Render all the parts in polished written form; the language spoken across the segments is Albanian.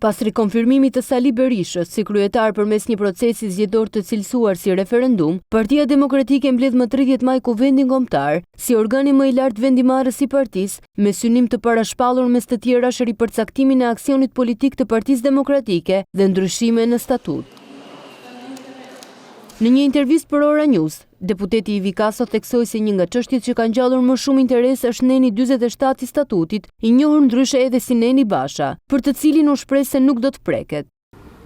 Pas rikonfirmimit të Sali Berishës si kryetar përmes një procesi zgjedhor të cilësuar si referendum, Partia Demokratike mbledh më 30 maj Kuvendin Kombëtar si organi më i lartë vendimarrës i partisë, me synim të parashpallur mes të tjerash ripërcaktimin e aksionit politik të Partisë Demokratike dhe ndryshime në statut. Në një intervistë për Ora News, deputeti Ivi Kaso theksoi se një nga çështjet që kanë ngjallur më shumë interes është neni 47 i statutit, i njohur ndryshe edhe si Neni Basha, për të cilin u shpreh se nuk do të preket.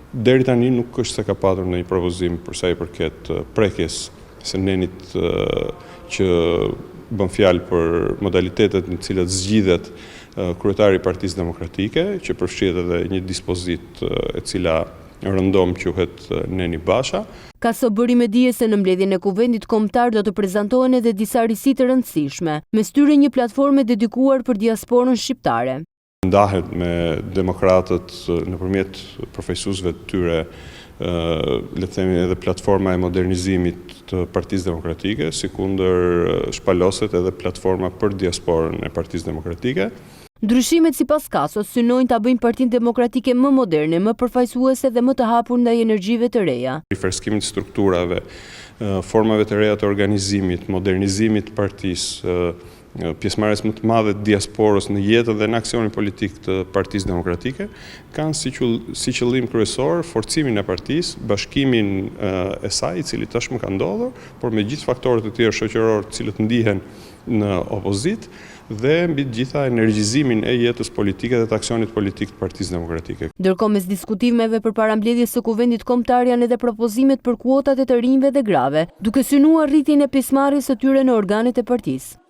Deri tani nuk është se ka patur ndonjë propozim për sa i përket prekjes së nenit që bën fjalë për modalitetet në të cilat zgjidhet kryetari i Partisë Demokratike, që përfshihet edhe një dispozitë e cila rëndom quhet Neni Basha. Kaso bëri me dije se në mbledhjen e Kuvendit Kombëtar do të prezantohen edhe disa risi të rëndësishme, mes tyre një platforme dedikuar për diasporën shqiptare. Ndahet me demokratët nëpërmjet përfaqësuesve të tyre, le të themi edhe platforma e modernizimit të Partisë Demokratike, sikundër shpaloset edhe platforma për diasporën e Partisë Demokratike. Ndryshimet sipas Kasos synojnë ta bëjnë Partinë Demokratike më moderne, më përfaqësuese dhe më të hapur ndaj energjive të reja. Rifreskimit të strukturave, formave të reja të organizimit, modernizimit të partisë, pjesëmarrjes më të madhe të diasporës në jetën dhe në aksionin politik të Partisë Demokratike, kanë si qëllim kryesor forcimin e partisë, bashkimin e saj, i cili tashmë ka ndodhur, por me gjithë faktorët e tjerë shoqëror të cilët ndihen në opozitë, dhe mbi të gjitha energjizimin e jetës politike dhe të aksionit politik të Partisë Demokratike. Ndërkohë mes diskutimeve përpara mbledhjes së Kuvendit Kombëtar janë edhe propozimet për kuotat e të rinjve dhe grave, duke synuar rritjen e pjesëmarrjes së tyre në organet e partisë.